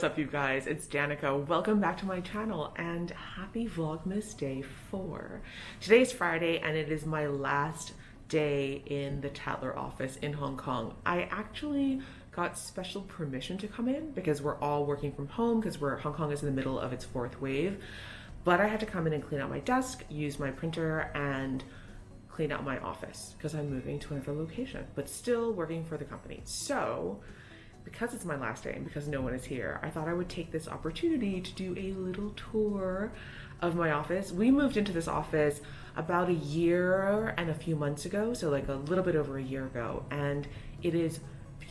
What's up, you guys? It's Danica. Welcome back to my channel and happy Vlogmas Day 4. Today's Friday and it is my last day in the Tatler office in Hong Kong. I actually got special permission to come in because we're all working from home because Hong Kong is in the middle of its fourth wave. But I had to come in and clean out my desk, use my printer, and clean out my office because I'm moving to another location, but still working for the company. So because it's my last day and because no one is here, I thought I would take this opportunity to do a little tour of my office. We moved into this office about a year and a few months ago, so like a little bit over a year ago, and it is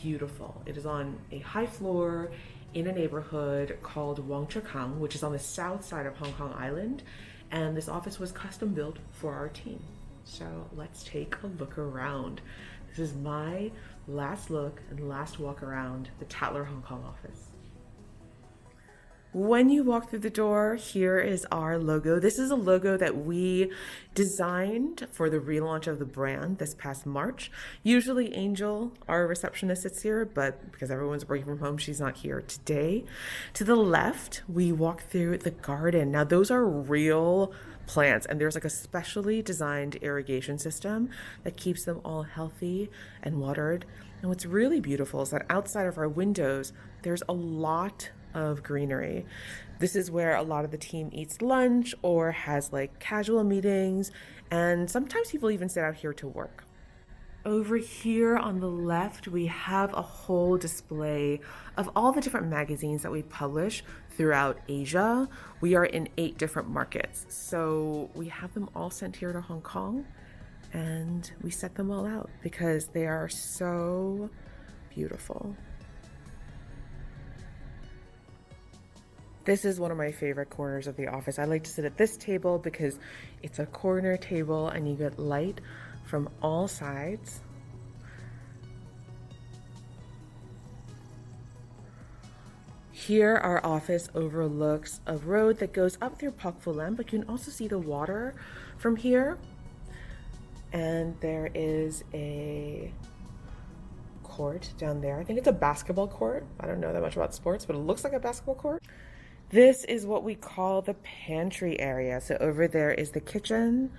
beautiful. It is on a high floor in a neighborhood called Wong Chuk Hang, which is on the south side of Hong Kong Island, and this office was custom built for our team. So let's take a look around. This is my last look and last walk around the Tatler Hong Kong office. When you walk through the door, here is our logo. This is a logo that we designed for the relaunch of the brand this past March. Usually Angel, our receptionist, sits here, but because everyone's working from home, she's not here today. To the left, we walk through the garden. Now those are real plants, and there's like a specially designed irrigation system that keeps them all healthy and watered. And what's really beautiful is that outside of our windows, there's a lot of greenery. This is where a lot of the team eats lunch or has like casual meetings, and sometimes people even sit out here to work. Over here on the left, we have a whole display of all the different magazines that we publish throughout Asia. We are in 8 different markets, so we have them all sent here to Hong Kong, and we set them all out because they are so beautiful. This is one of my favorite corners of the office. I like to sit at this table because it's a corner table and you get light from all sides. Here our office overlooks a road that goes up through Pak Fu Lam, but you can also see the water from here. And there is a court down there. I think it's a basketball court. I don't know that much about sports, but it looks like a basketball court. This is what we call the pantry area. So over there is the kitchen,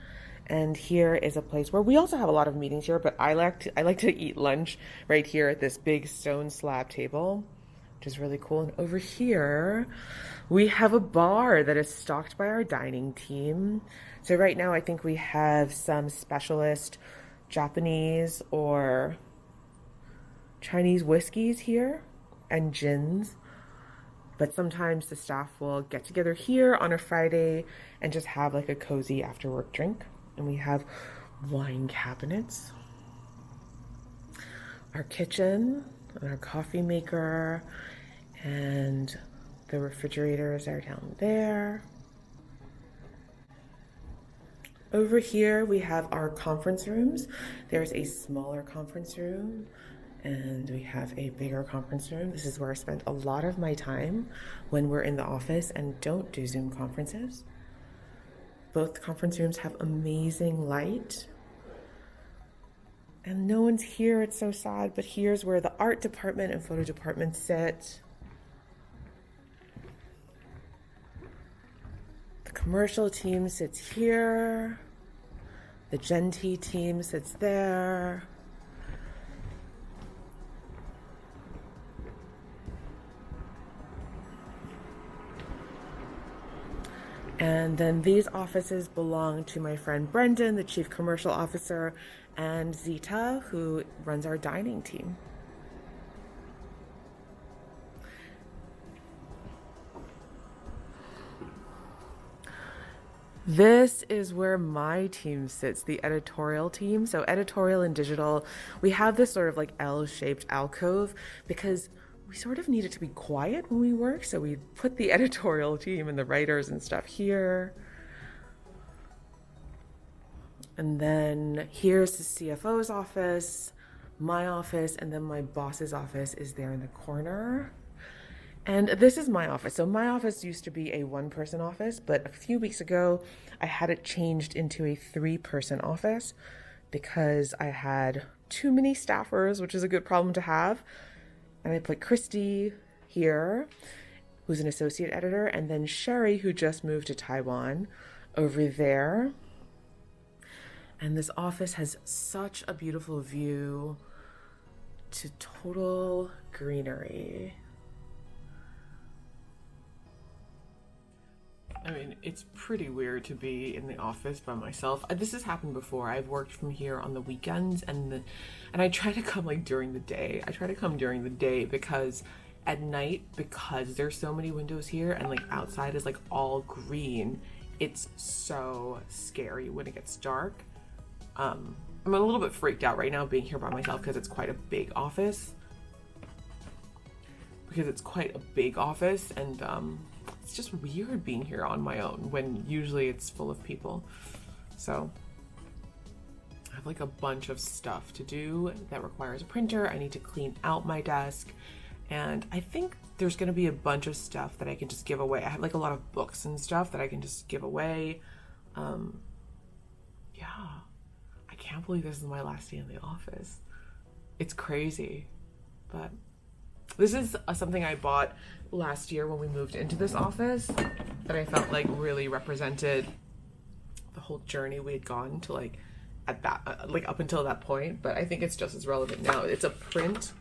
and here is a place where we also have a lot of meetings here, but I like to eat lunch right here at this big stone slab table, which is really cool. And over here, we have a bar that is stocked by our dining team. So right now, I think we have some specialist Japanese or Chinese whiskeys here and gins. But sometimes the staff will get together here on a Friday and just have like a cozy after work drink. And we have wine cabinets, our kitchen, and our coffee maker, and the refrigerators are down there. Over here we have our conference rooms. There's a smaller conference room, and we have a bigger conference room. This is where I spend a lot of my time when we're in the office and don't do Zoom conferences. Both conference rooms have amazing light. And no one's here, it's so sad, but here's where the art department and photo department sit. The commercial team sits here. The Gen T team sits there. And then these offices belong to my friend Brendan, the Chief Commercial Officer, and Zita, who runs our dining team. This is where my team sits, the editorial team. So editorial and digital, we have this sort of like L-shaped alcove because we sort of need it to be quiet when we work, so we put the editorial team and the writers and stuff here. And then here's the CFO's office, my office, and then my boss's office is there in the corner. And this is my office. So my office used to be a 1-person office, but a few weeks ago, I had it changed into a 3-person office because I had too many staffers, which is a good problem to have. And I put Christy here, who's an associate editor, and then Sherry, who just moved to Taiwan, over there. And this office has such a beautiful view to total greenery. I mean, it's pretty weird to be in the office by myself. This has happened before. I've worked from here on the weekends, and I try to come like during the day. I try to come during the day because at night, because there's so many windows here and like outside is like all green, it's so scary when it gets dark. I'm a little bit freaked out right now being here by myself because it's quite a big office. And it's just weird being here on my own when usually it's full of people. So I have like a bunch of stuff to do that requires a printer. I need to clean out my desk, and I think there's going to be a bunch of stuff that I can just give away. I have like a lot of books and stuff that I can just give away. Yeah, I can't believe this is my last day in the office. It's crazy, but this is something I bought last year when we moved into this office that I felt like really represented the whole journey we had gone to, like at that like up until that point. But I think it's just as relevant now. It's a print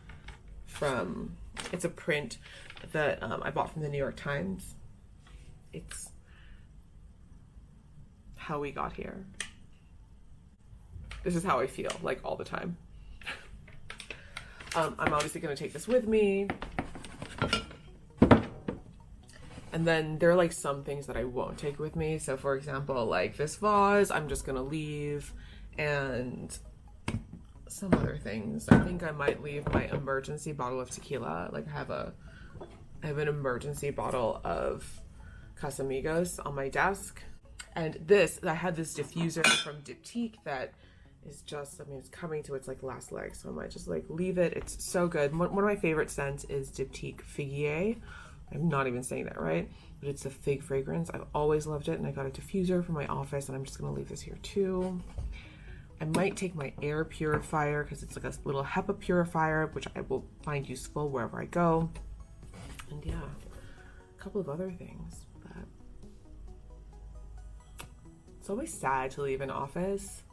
that I bought from the New York Times. It's how we got here. This is how I feel like all the time. I'm obviously going to take this with me. And then there are like some things that I won't take with me. So for example, like this vase, I'm just going to leave, and some other things. I think I might leave my emergency bottle of tequila. Like I have an emergency bottle of Casamigos on my desk. And I had this diffuser from Diptyque that is just, I mean, it's coming to its like last leg, so I might just like leave it. It's so good. One of my favorite scents is Diptyque Figuier. I'm not even saying that right, but it's a fig fragrance. I've always loved it, and I got a diffuser for my office, and I'm just gonna leave this here too. I might take my air purifier because it's like a little HEPA purifier, which I will find useful wherever I go. And yeah, a couple of other things, but it's always sad to leave an office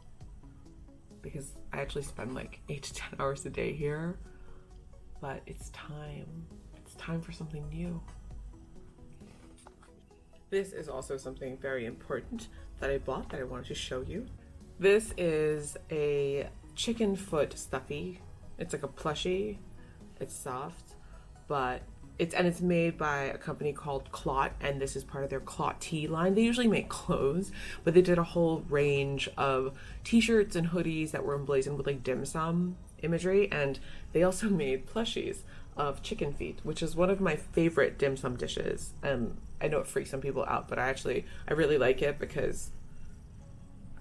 because I actually spend like 8 to 10 hours a day here, but it's time. It's time for something new. This is also something very important that I bought that I wanted to show you. This is a chicken foot stuffie. It's like a plushie. It's soft, but it's made by a company called Clot, and this is part of their Clot Tea line. They usually make clothes, but they did a whole range of t-shirts and hoodies that were emblazoned with like dim sum imagery, and they also made plushies of chicken feet, which is one of my favorite dim sum dishes. I know it freaks some people out, but I really like it because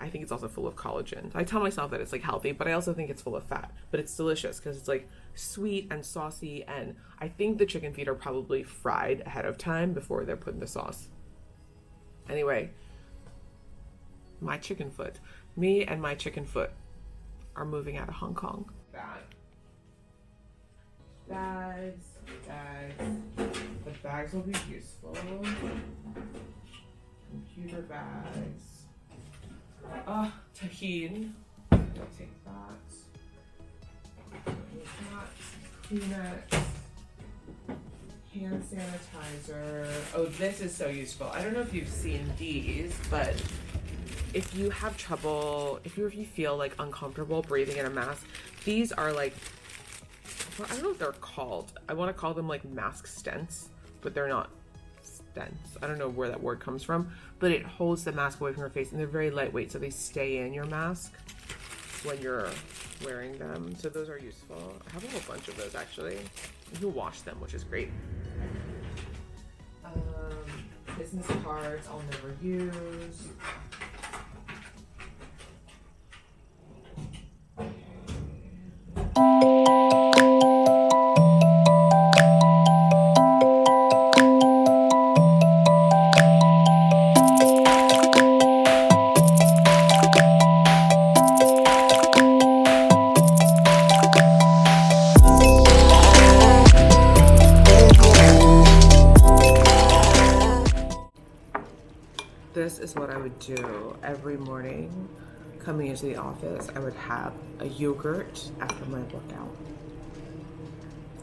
I think it's also full of collagen. I tell myself that it's like healthy, but I also think it's full of fat, but it's delicious because it's like sweet and saucy, and I think the chicken feet are probably fried ahead of time before they're put in the sauce. Anyway, my chicken foot. Me and my chicken foot are moving out of Hong Kong. Bags. The bags will be useful. Computer bags. Tahine. I'll take that. Kleenex. Hand sanitizer. Oh, this is so useful. I don't know if you've seen these, but if you have trouble, if you feel like uncomfortable breathing in a mask, these are like, well, I don't know what they're called. I want to call them like mask stents, but they're not stents. I don't know where that word comes from, but it holds the mask away from your face, and they're very lightweight, so they stay in your mask when you're wearing them. So those are useful. I have a whole bunch of those actually. You can wash them, which is great. Business cards I'll never use. So every morning coming into the office, I would have a yogurt after my workout.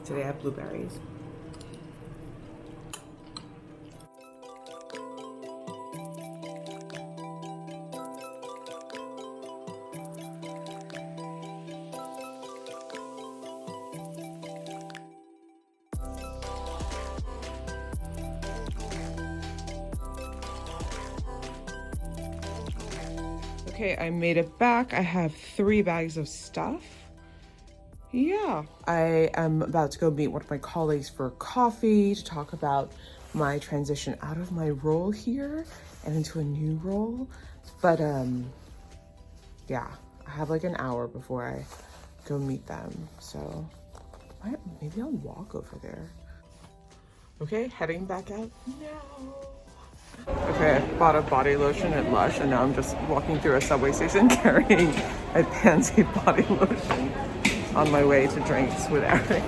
Today I have blueberries. Okay, I made it back. I have 3 bags of stuff. Yeah, I am about to go meet one of my colleagues for coffee to talk about my transition out of my role here and into a new role. But yeah, I have like an hour before I go meet them. So maybe I'll walk over there. Okay, heading back out now. Okay, I bought a body lotion at Lush and now I'm just walking through a subway station carrying a Pansy body lotion on my way to drinks with Eric.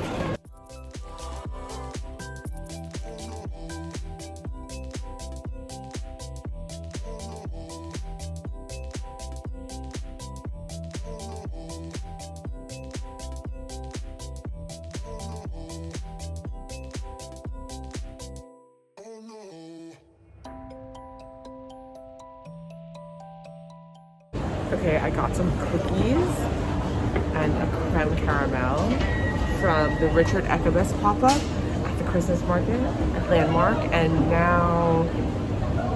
Okay, I got some cookies and a creme caramel from the Richard Eckerberg pop-up at the Christmas market at Landmark, and now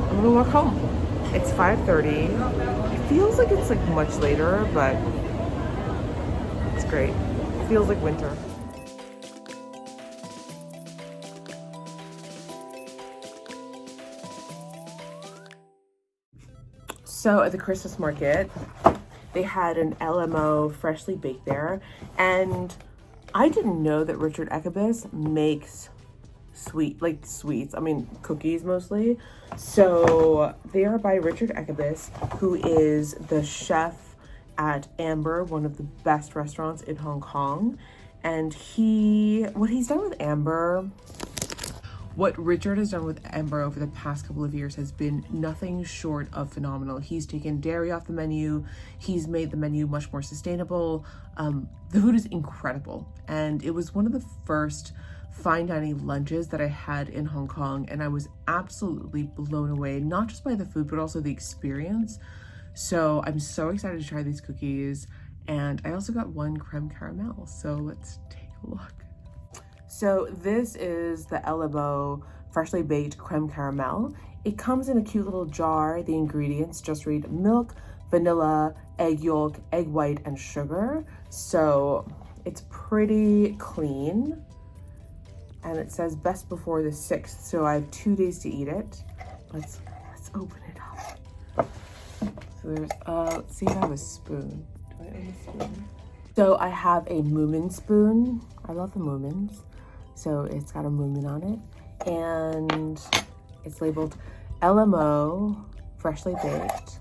I'm gonna walk home. It's 5:30. It feels like it's like much later, but it's great. It feels like winter. So at the Christmas market, they had an LMO freshly baked there, and I didn't know that Richard Eckerberg makes sweets. I mean, cookies mostly. So they are by Richard Eckerberg, who is the chef at Amber, one of the best restaurants in Hong Kong. And what Richard has done with Amber over the past couple of years has been nothing short of phenomenal. He's taken dairy off the menu. He's made the menu much more sustainable. The food is incredible. And it was one of the first fine dining lunches that I had in Hong Kong. And I was absolutely blown away, not just by the food, but also the experience. So I'm so excited to try these cookies. And I also got 1 creme caramel. So let's take a look. So this is the LMO freshly baked creme caramel. It comes in a cute little jar. The ingredients just read milk, vanilla, egg yolk, egg white, and sugar. So it's pretty clean. And it says best before the 6th. So I have 2 days to eat it. Let's open it up. So there's, let's see if I have a spoon. Do I have a spoon? So I have a Moomin spoon. I love the Moomins. So it's got a Moomin on it, and it's labeled LMO, freshly baked,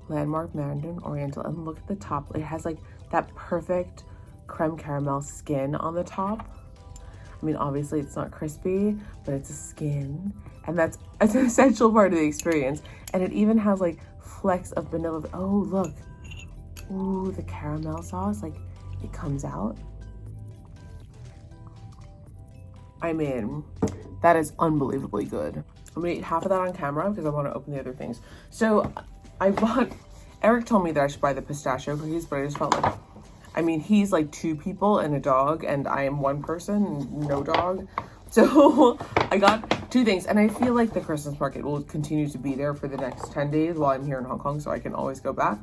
Landmark Mandarin Oriental. And look at the top, it has like that perfect creme caramel skin on the top. I mean, obviously it's not crispy, but it's a skin, and it's an essential part of the experience. And it even has like flecks of vanilla. Oh, look. Ooh, the caramel sauce, like it comes out. I mean, that is unbelievably good. I'm gonna eat half of that on camera because I want to open the other things. So Eric told me that I should buy the pistachio cookies, but I just felt like, I mean, he's like 2 people and a dog, and I am 1 person, no dog. So I got 2 things, and I feel like the Christmas market will continue to be there for the next 10 days while I'm here in Hong Kong, so I can always go back.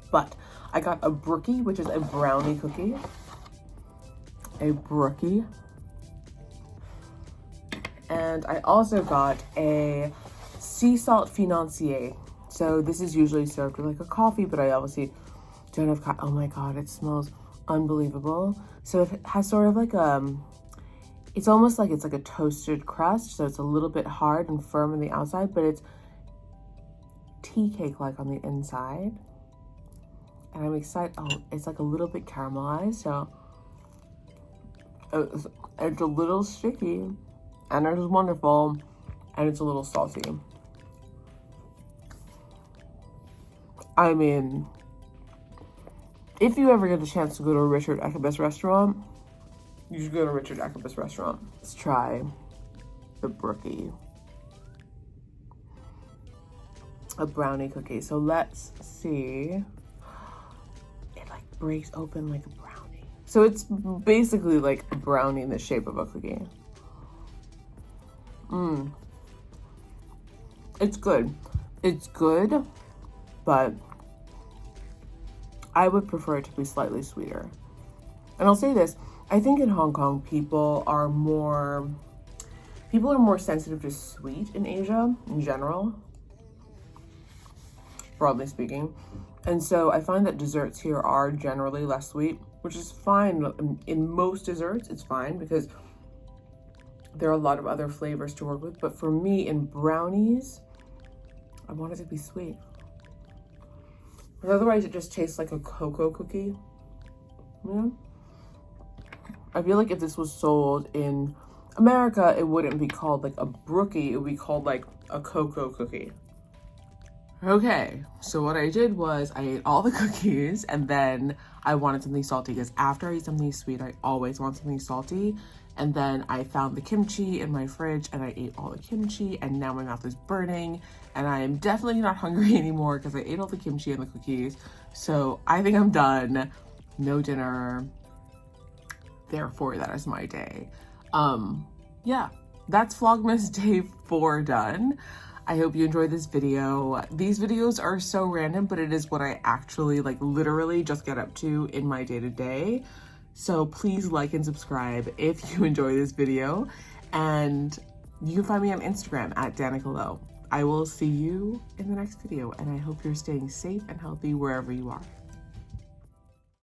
But I got a brookie, which is a brownie cookie. A brookie. And I also got a sea salt financier. So this is usually served with like a coffee, but I obviously don't have oh my god, it smells unbelievable. So it has sort of like it's almost like it's like a toasted crust, so it's a little bit hard and firm on the outside, but it's tea cake like on the inside. And I'm excited. Oh, it's like a little bit caramelized, so it's a little sticky. And it is wonderful, and it's a little salty. I mean, if you ever get the chance to go to a Richard Eckerberg restaurant, you should go to Richard Eckerberg restaurant. Let's try the brookie. A brownie cookie. So let's see. It like breaks open like a brownie. So it's basically like a brownie in the shape of a cookie. It's good. It's good, but I would prefer it to be slightly sweeter. And I'll say this, I think in Hong Kong people are more sensitive to sweet in Asia in general, broadly speaking. And so I find that desserts here are generally less sweet, which is fine. In most desserts, it's fine because there are a lot of other flavors to work with. But for me, in brownies, I want it to be sweet. Because otherwise it just tastes like a cocoa cookie. Yeah. I feel like if this was sold in America, it wouldn't be called like a brookie, it would be called like a cocoa cookie. Okay, so what I did was I ate all the cookies and then I wanted something salty because after I eat something sweet, I always want something salty. And then I found the kimchi in my fridge and I ate all the kimchi and now my mouth is burning and I am definitely not hungry anymore because I ate all the kimchi and the cookies. So I think I'm done. No dinner. Therefore, that is my day. Yeah, that's Vlogmas day 4 done. I hope you enjoyed this video. These videos are so random, but it is what I actually like literally just get up to in my day-to-day. So please like and subscribe if you enjoy this video. And you can find me on Instagram at Danica. I will see you in the next video and I hope you're staying safe and healthy wherever you are.